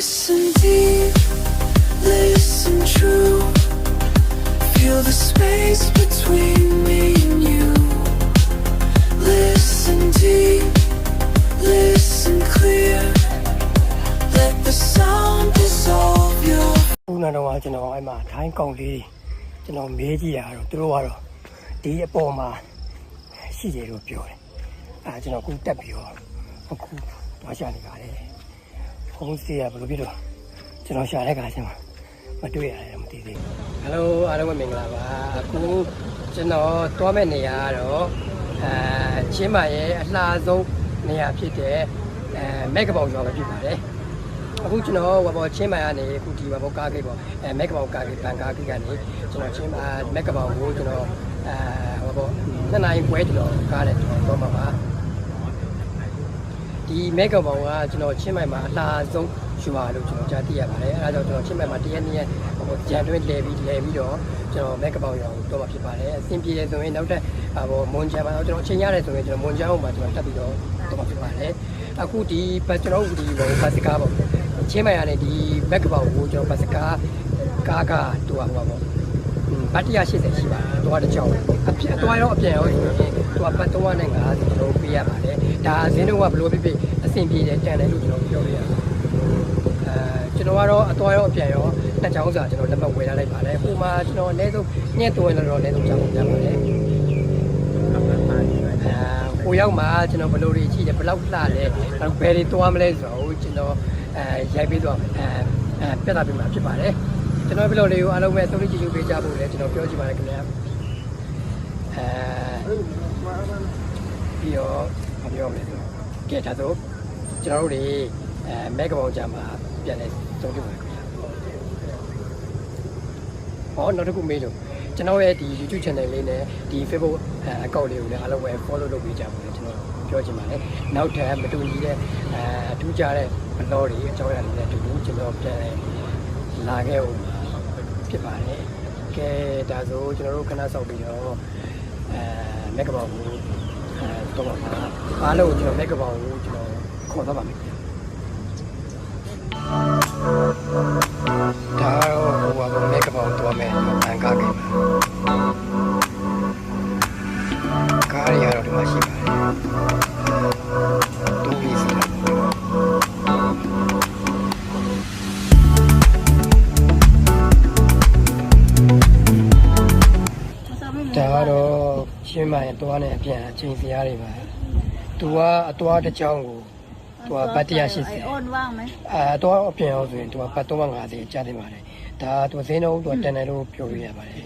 Listen deep, listen true. Feel the space between me and you. Listen deep, listen clear. Let the sound dissolve your. ဦးနာတော့ကျွန်တော်အဲ့မှာထိုင်းကောင်လေးကျွန်တော်မေးကြည့်ရတော့သူတို့ကတော့ဒီအပေါ်မှာရှိတယ်လို့ပြောတယ်အဲကျွန်တော်အခုတက်ပြီးတော့အခုသွားရှာနေပါတယ်ဖုန်းစီကဘယ်လိုဖြစ်တော့ကျွန်တော်ရှာတဲ့ခါချင်းမတွေ့ရတယ်မသိသေးဘူးဟယ်လိုအားလုံးပဲမင်္ဂလာပါအခုကျွန်တော်သွားမဲ့နေရာကတော့ချင်းမာရဲ့အလှဆုံးနေရာဖြစ်တဲ့မက်ကပေါင်ရွာပဲဖြစ်ပါတယ်အခုကျွန်တော်ဟိုပေါ်ချင်းမာရနေအခုဒီဘောကားကြီးပေါ့မက်ကပေါင်ကားကြီးဘန်ကားကြီးကနေကျွန်တော်ချင်းမာမက်ကပေါင်ကိုကျွန်တော်ဟိုပေါ်2 နာရီပွဲကျွန်တော်ကားနဲ့တော့မှာပါဒီမက်ကပေါင်ကကျွန်တော်ချင်းမိုင်မှာအလှဆုံးရွာလို့ကျွန်တော်ကြားသိရပါတယ်အဲဒါကြောင့်ကျွန်တော်ချင်းမိုင်မှာတရက်နေ့ဟိုကြံတွင်းလဲပြီးတော့ကျွန်တော်မက်ကပေါင်ရွာကိုတော့မှာဖြစ်ပါတယ်အဆင်ပြေတယ်ဆိုရင်နောက်ထပ်ဟိုမွန်ချမ်းမှာကျွန်တော်အချိန်ရတယ်ဆိုရင်ကျွန်တော်မွန်ချမ်းအောင်မှာကျွန်တော်တက်ပြီးတော့မှာဖြစ်ပါတယ်အခုဒီကျွန်တော်ဒီဘတ်စကားပေါ့ချင်းမိုင်ရနေဒီမက်ကပေါင်ကိုကျွန်တော်ဘတ်စကားကားတူပါပေါ့ဘတ်180ရှိပါတယ်တော့တစ်ချောင်းအပြန်တော့ရောအပြန်ရောဆိုရင်သူကဘတ်350ကျွန်တော်ပေးရပါတယ်ဒါအစင်းတော့ဘလို့ဖြစ်အဆင်ပြေတယ်တန်တယ်လို့ကျွန်တော်ပြောလို့ရတယ်ကျွန်တော်ကတော့အသွားရောအပြန်ရောနှစ်ချောင်းစာကျွန်တော်လက်မှတ်ဝယ်ထားလိုက်ပါတယ်ဟိုမှာကျွန်တော်အနည်းဆုံးညက်သွင်းတော့အနည်းဆုံးချောင်းပြန်ပါတယ်ဟိုရောက်မှာကျွန်တော်ဘလို့တွေရှိတယ်ဘလောက်လှလဲဘယ်တွေသွားမလဲဆိုတော့ကျွန်တော်ရိုက်ပေးတော့ပြတ်တာပြမှာဖြစ်ပါတယ်ကျွန်တော်ဘလို့လေးကိုအားလုံးပဲသုံးကြည့်ကြည့်ပေးကြဖို့လည်းကျွန်တော်ပြောချင်ပါတယ်ခင်ဗျာပြီးတော့မပြောမယ်ဆိုကဲဒါဆိုကျွန်တော်တို့တွေမက်ကပေါင်ကြမှာပြန်လဲသုံးကြည့်ပါခင်ဗျာဟောနောက်တစ်ခုမေးလို့ကျွန်တော်ရဲ့ဒီ YouTube channel လေးနဲ့ဒီ Facebook account လေးကိုလည်းအားလုံးပဲ follow လုပ်ပေးကြပါမယ်ကျွန်တော်ပြောချင်ပါတယ်နောက်ထပ်မတူညီတဲ့အထူးကြတဲ့ blog တွေအကြောင်းအရာတွေနဲ့တူကျွန်တော်ပြန်လာခဲ့ဦးဖြစ်ပါတယ်ကဲဒါဆိုကျွန်တော်တို့ခဏဆောက်ပြီးတော့မက်ကပေါင်ကိုတော့ပါအားလုံးကျွန်တော်မက်ကပေါင်ကိုကျွန်တော်ခေါ်တော့ပါမယ်ဒါတော့ဟိုပါမက်ကပေါင်တော့မယ်ဘန်ကားကြီးကားရတော့ဒီမှာရှိပါတယ်တူပြီးစီလာဒါကတော့ရှင်းမှရင်တွားနဲ့အပြန်အချိန်စရာတွေပါသူကအတွားတစ်ချောင်းကိုသူကဘတ်180အိုးဝမ်းမယ်တွားအပြန်အောင်ဆိုရင်သူကဘတ်350ကြားတင်ပါတယ်ဒါသူဈေးနှုန်းသူကတန်တယ်လို့ပြောလို့ရပါတယ်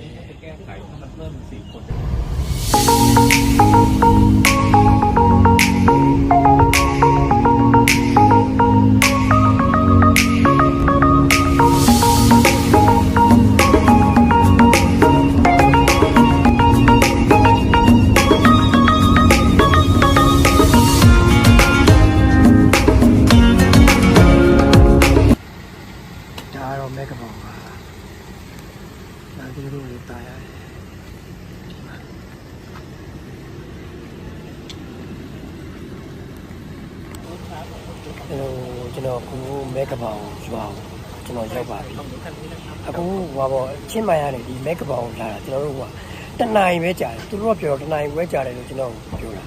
မက်ကပေါင်ပါဒါဒီလိုလေးတာရတယ်ကျွန်တော်ခုမက်ကပေါင်ရွာကျွန်တော်ရောက်ပါပြီအခုဟိုပေါ့ချင်းမိုင်ရတယ်ဒီမက်ကပေါင်လာတာကျွန်တော်တို့ကတနိုင်ပဲကြာတယ်သူတို့ကပြောတော့တနိုင်ပဲကြာတယ်လို့ကျွန်တော်ပြောတာ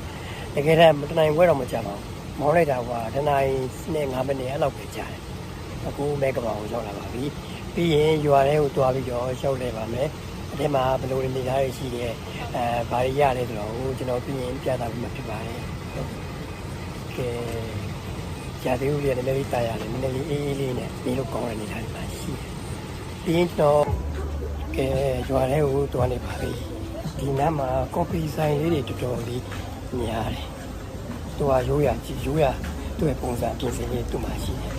တကယ်တမ်းတနိုင်ပဲတော့မကြာပါဘူးမောင်းလိုက်တာကတနိုင်နဲ့9မိနစ်အဲ့လောက်ပဲကြာတယ်အခုမက်ကပေါင်ကိုရောက်လာပါပြီပြီးရင်ရွာထဲကိုတွားပြီးတော့ရှောက်လဲပါမယ်အထဲမှာဘယ်လိုနေသားတွေရှိတယ်ဘာတွေရလဲဆိုတော့ကျွန်တော်ပြီးရင်ပြသပြီးမှဖြစ်ပါတယ်ကဲကြာသေးဦးလေးနည်းနည်းလေးတာရတယ်နည်းနည်းလေးအေးအေးလေးနဲ့ဒီလိုကောင်းတဲ့နေသားတွေပါရှိတယ်ပြီးရင်ကျွန်တော်ကဲရွာထဲကိုတွားနေပါပြီဒီနားမှာကော်ဖီဆိုင်လေးတွေတော်တော်လေးများတယ်သူကရိုးရသူ့ရဲ့ပုံစံပြင်ဆင်ရေးသူ့မှာရှိတယ်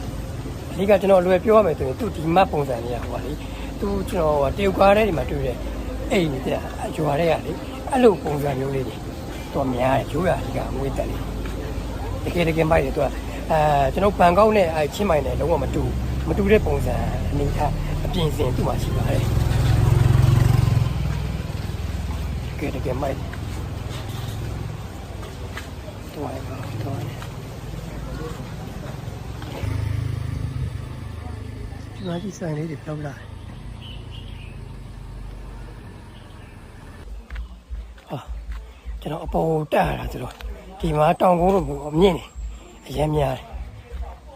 အဓိကကျွန်တော်လွယ်ပြောရမယ်ဆိုရင်သူဒီမတ်ပုံစံလေးဟိုပါလေသူကျွန်တော်တရုတ်ကားထဲဒီမှာတွေ့တဲ့အိမ်နေတဲ့ရွာတွေကလေအဲ့လိုပုံစံမျိုးလေးတွေတော့များတယ်ရိုးရာကြီးကအမွေးတက်လေးတကယ်မိုက်တယ်သူကကျွန်တော်ဘန်ကောက်နဲ့ချင်းမိုင်နဲ့လုံးဝမတူတဲ့ပုံစံအနေထားအပြင်စင်သူ့မှာရှိပါတယ်တကယ်မိုက်တော့ ဒီမှာကြီးဆိုင်လေးတွေပြောက်လာဟာကျွန်တော်အပေါ်တက်ရတာဆိုတော့ဒီမှာတောင်ကုန်းလိုမျိုးအမြင့်နေအရင်များတယ်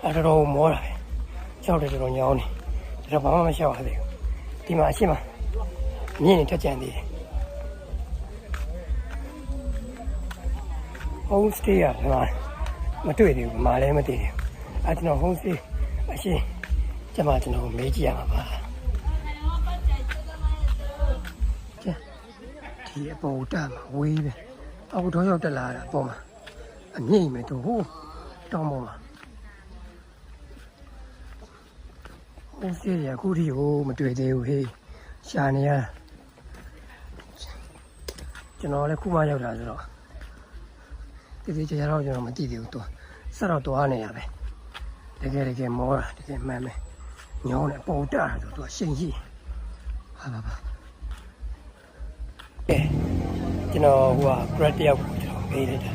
အဲ့တော့မောတာပဲကြောက်တယ်တော်တော်ညောင်းနေဒါတော့ဘာမှမရှောက်ရသေးဘူးဒီမှာအရှိမမြင့်နေထက်ကြံသေးတယ် home stay ကမတွေ့သေးဘူးမာလည်းမသိသေးဘူးအဲ့ကျွန်တော် home stay အရှိကျမကျွန်တော်မေးကြည့်ရမှာပါကျဒီအပေါ်တက်မှာဝေးပဲအောက်တော့ရောက်တက်လာတာအပေါ်မှာအမြင့်မယ်သူဟိုးတောင်းပေါ်မှာ home stay ရအခုထိဟိုမတွေ့သေးဘူးဟေးရှာနေရကျွန်တော်လည်းခုမှရောက်တာဆိုတော့ဒီချာတော့ကျွန်တော်မသိသေးဘူးသူဆက်တော့သွားနေရပဲတကယ်မောတာတကယ်မှန်မယ်ညောင်းနေပေါ်တာဆိုသူရှိန်ကြီးဟာပါကျွန်တော်ဟိုက bread တယောက်ကိုကျွန်တော်ပေးလိုက်တာ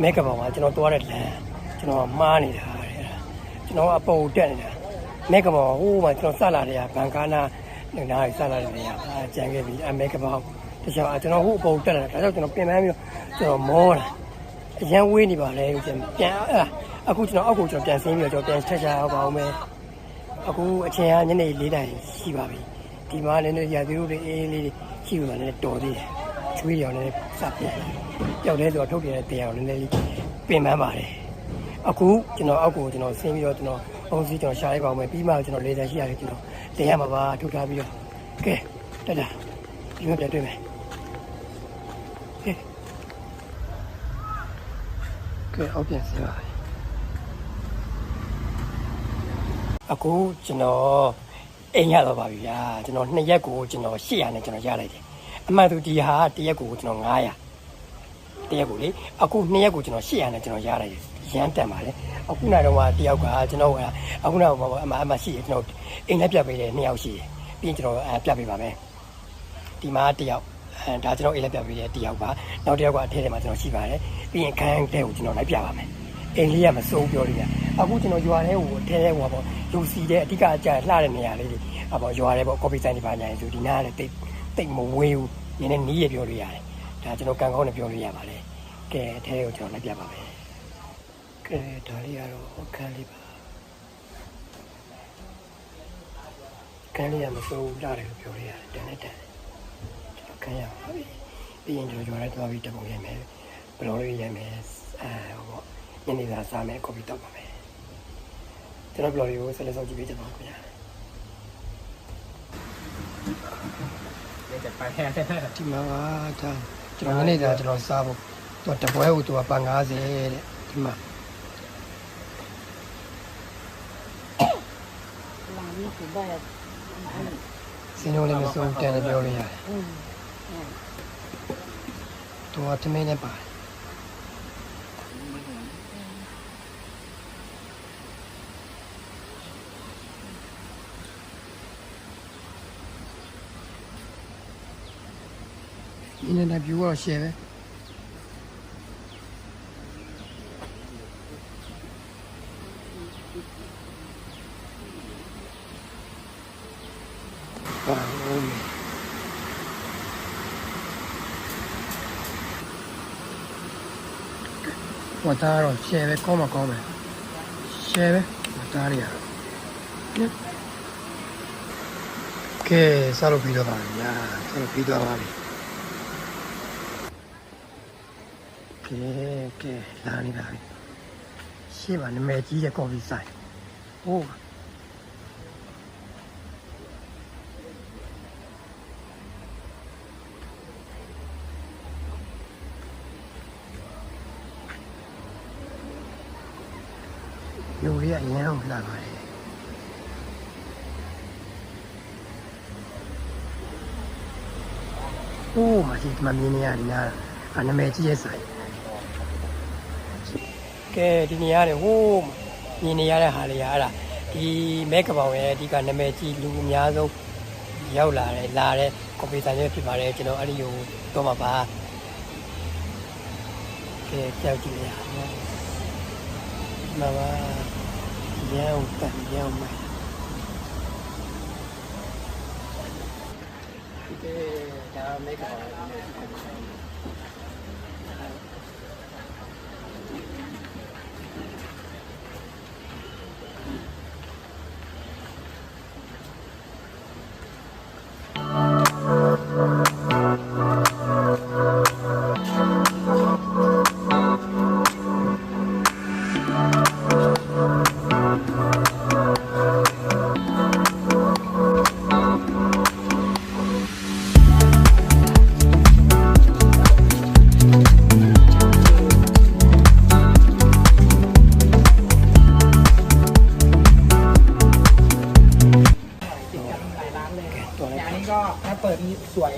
မဲကပောင်ကကျွန်တော်သွားတဲ့လမ်းကျွန်တော်မှားနေတာတဲ့ကျွန်တော်အပေါ်တက်နေတာမဲကပောင်ဟိုမှာကျွန်တော်ဆက်လာတဲ့ဘန်ကာနာနားဆက်လာတဲ့နေရာကြံခဲ့ပြီအမဲကပောင်တခြားကျွန်တော်ဟိုအပေါ်တက်လာတာဒါကြောင့်ကျွန်တော်ပြင်ပန်းပြီးကျွန်တော်မောတာအရန်ဝေးနေပါလေပြန်အခုကျွန်တော်အောက်ကိုကျွန်တော်ပြန်ဆင်းပြီးတော့ကျွန်တော်ပြန်ထက်ချအောင်ပါအောင်မယ်အခုအချိန်ကညနေ4 နာရီရှိပါပြီဒီမှာလည်းရာသီဥတုအေးလေးရှိလို့လည်းတော်သေးတယ်ချွေးရောလည်းစပ်ပြန်ကြောက်လဲဆိုတော့ထုတ်ပြန်တဲ့တရားကိုလည်းပြင်ပန်းပါတယ်အခုကျွန်တော်အောက်ကိုကျွန်တော်ဆင်းပြီးတော့ကျွန်တော်အုံးစီကျွန်တော်ရှာလိုက်ပါအောင်မယ်ပြီးမှကျွန်တော်လေသာရှိရတယ်ကျွန်တော်တင်ရမှာပါထုတ်ထားပြီးတော့ကဲတက်တာဒီမှာပြန်တွေ့မယ်ကဲအောက်ပြန်ဆင်းပါအခုကျွန်တော်အိမ်ရတော့ပါပြီဗျာကျွန်တော်2ရက်ကိုကျွန်တော်800နဲ့ကျွန်တော်ရလိုက်တယ်အမှန်တူဒီဟာ1ရက်ကိုကျွန်တော်900တရက်ကိုလေအခု2ရက်ကိုကျွန်တော်800နဲ့ကျွန်တော်ရလိုက်တယ်ရမ်းတန်ပါလေအခုနောက်တော့တယောက်ကကျွန်တော်အခုနောက်အမှရှိရကျွန်တော်အိမ်လည်းပြတ်ပေးတယ်2ယောက်ရှိတယ်ပြီးရင်ကျွန်တော်ပြတ်ပေးပါမယ်ဒီမှာ1ယောက်ဒါကျွန်တော်အိမ်လည်းပြတ်ပေးတယ်1ယောက်ပါနောက်1ယောက်ကအထက်ထဲမှာကျွန်တော်ရှိပါတယ်ပြီးရင်ခန်းထဲကိုကျွန်တော်လိုက်ပြပါမယ်အိမ်လေးကမစိုးပြောလို့ရအခုကျွန်တော်ရွာထဲကိုအထဲထဲဟိုပေါ့လူစီတဲ့အဓိကအကျလှတဲ့နေရာလေးတွေပေါ့ရွာထဲပေါ့ကော်ဖီဆိုင်တွေပါညာဆိုဒီနားကလည်းတိတ်မဝေးဘူးနည်းနည်းနီးရပြောလို့ရတယ်ဒါကျွန်တော်ကံကောင်းနဲ့ပြောလို့ရပါလေကဲအထဲကိုကျွန်တော်လိုက်ပြပါမယ်ကဲဒါလေးကတော့အခန်းလေးပါခန်းလေးကမစိုးလှတယ်လို့ပြောလို့ရတယ်တန်နဲ့တန်ကျွန်တော်ခန်းရပါပြီပြီးရင်ကျွန်တော်ရွာထဲသွားပြီးတပုံရိုက်မယ်ဘလောလေးရိုက်မယ်ဟိုပေါ့ညနေစာစားမယ်ကော်ဖီတောက်ပါမယ်ကျွန်တော်ဘလောလေးကိုဆက်လက်ဆောင်ကြည့်ပေးကြပါဦးခင်ဗျာဒီမှာဒါကျွန်တော်နေတာကျွန်တော်စားဖို့သူတပွဲကိုသူကပါ90တဲ့ဒီမှာလာမင်းကဘာလဲစင်းလုံးလေးမစိုးတန်တယ်ပြောလို့ရတယ်သူကတမင်းနဲ့ပါတယ်ဒီနေ့လည်း view တော့ share ပဲဝတ်သားတော့ share ပဲကောင်းမယ် share ပဲဝတ်သားတွေရကဲစားလို့ပြီးတော့ပါညာစားလို့ပြီးတော့ပါပြီကဲလာနေတာပဲရှေ့မှာနာမည်ကြီးတဲ့ကော်ဖီဆိုင်ဟိုးလူတွေကအရင်အောင်လာပါတယ်ဟိုးမရှိမှမြင်နေရဒီနာနာမည်ကြီးရဲ့ဆိုင်ကဲဒီနေရာလေဟိုးမြင်နေရတဲ့ဟာလေးအဲ့ဒါဒီမဲကပောင်ရဲ့အဓိကနာမည်ကြီးလူအများဆုံးရောက်လာတဲ့ကော်ဖီဆိုင်လေးဖြစ်ပါတယ်ကျွန်တော်အဲ့ဒီကိုတော့မှာပါကဲကြောက်ကြည့်ရအောင်မှာပါရအောင်မိုက် make up หลายร้านเลยอย่างนี้ก็ถ้าเปิดนี่สวย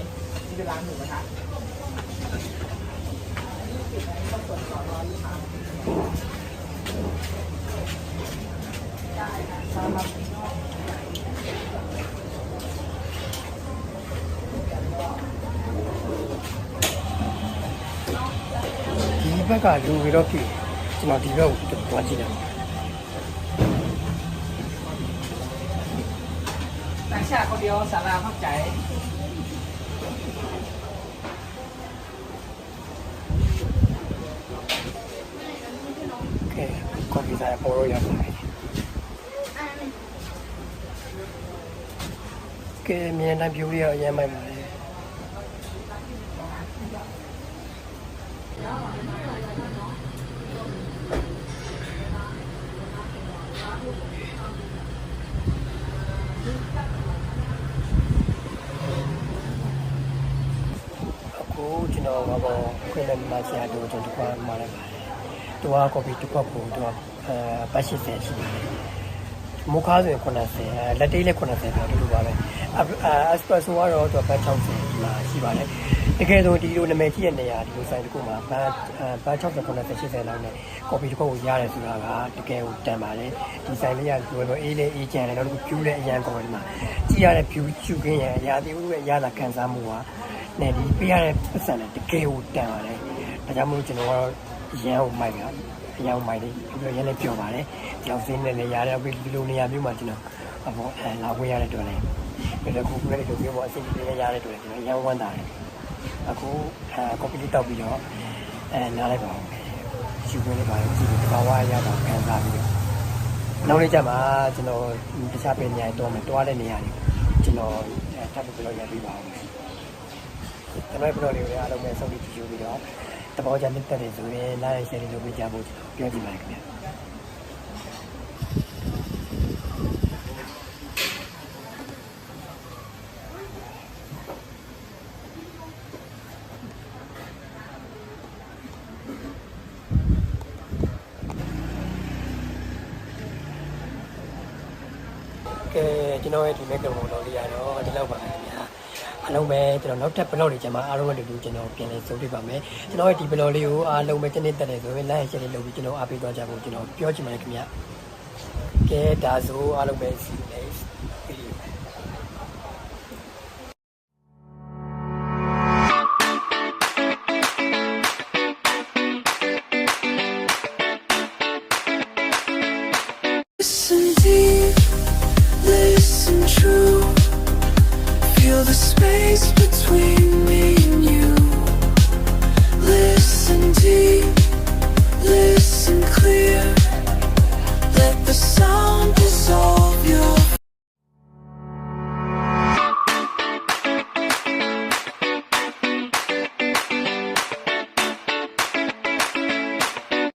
ที่เป็นร้านหมูกระทะครับ ဒီဘက်ကလူပြီးတော့ပြည်ကျွန်တော်ဒီဘက်ကိုတွားကြည့်တယ် ต่างชาติคนเดียวสาราพักใจ โอเคကွန်ပျူတာပေါ်လို့ရပါတယ်ကဲမြင်တိုင်းပြူရအရင်မိုက်ပါလေအခုကျွန်တော်ကတော့ခွင့်နဲ့မဆရာတို့ကျွန်တော်ကမှာလိုက်ပါတယ်သူကကော်ပီတစ်ခွက်ကိုသူကပတ်80ရှိတယ်မုခါဆိုရင်90လက်တေးလည်း90တော့တူတူပါပဲအစပရက်ဆိုကတော့သူကပတ်60ဒီမှာရှိပါတယ်တကယ်ဆိုဒီလိုနာမည်ကြီးတဲ့နေရာဒီလိုဆိုင်တစ်ခုမှာပတ်60 90 80လောက်နဲ့ကော်ပီတစ်ခွက်ကိုရတယ်ဆိုတာကတကယ်ကိုတန်ပါတယ်ဒီဆိုင်လေးကဒီလိုအေးလေးအေးချမ်းတယ်နောက်တစ်ခုဖြူလည်းအရန်ကောင်းတယ်ဒီမှာကြည့်ရတဲ့ဖြူရှုခင်းရရာသီဥတုရဲ့ရတာခံစားမှုကနဲ့ဒီပေးရတဲ့ပတ်စံနဲ့တကယ်ကိုတန်ပါတယ်ဒါကြောင့်မို့ကျွန်တော်ကတော့ရန်ကိုမိုက်တာအယောင်မိုက်လေးပြီးတော့ရန်လည်းပြောပါတယ်ဒီအောင်စင်းနဲ့လည်းရတယ်ပြီးဒီလိုနေရာမျိုးမှာကျွန်တော်ဘောလာဝင်ရတဲ့တွေ့တယ်ပြီးတော့ခုခုလည်းဒီလိုမျိုးပေါ့အဆင်ပြေနေရတဲ့တွေ့တယ်ကျွန်တော်ရန်ဝမ်းတာတယ်အခုကော်ပီလေးတောက်ပြီးတော့နားလိုက်ပါဦးရှူခွင့်လေးပါကြည့်ပြီးတဘာဝရတာခံစားပြီးတော့နောက်လေးကျမှကျွန်တော်တခြားပဲနေရာတော့မယ်တွားတဲ့နေရာတွေကျွန်တော်ထပ်ပြီးတော့ရပြီးပါဦးကျွန်တော်ပြောလေးတွေအားလုံးပဲဆုံးဖြတ်ကြည့်ပြီးတော့တဘောကြနှစ်သက်တယ်ဆိုရင်လာရင်ရှယ်လေးလုပ်ပေးကြဖို့ပြောကြည့်ပါခင်ဗျာကဲကျွန်တော်ရဲ့ဒီမက်ကမိုတော်လေးရတော့ဒီလောက်ပါခင်ဗျာအားလုံးပဲကျွန်တော်နောက်ထပ်ဘလော့တွေကျမှအားလုံးနဲ့တူကျွန်တော်ပြန်လည်ဆုံးဖြတ်ပါမယ်ကျွန်တော်ရဲ့ဒီဘလော့လေးကိုအားလုံးပဲတစ်နေ့တက်တယ်ဆိုရင် like share လေးလုပ်ပြီးကျွန်တော်အားပေးသွားကြဖို့ကျွန်တော်ပြောချင်ပါတယ်ခင်ဗျာကဲဒါဆိုအားလုံးပဲ see you next video Listen deep, listen true. Feel the space between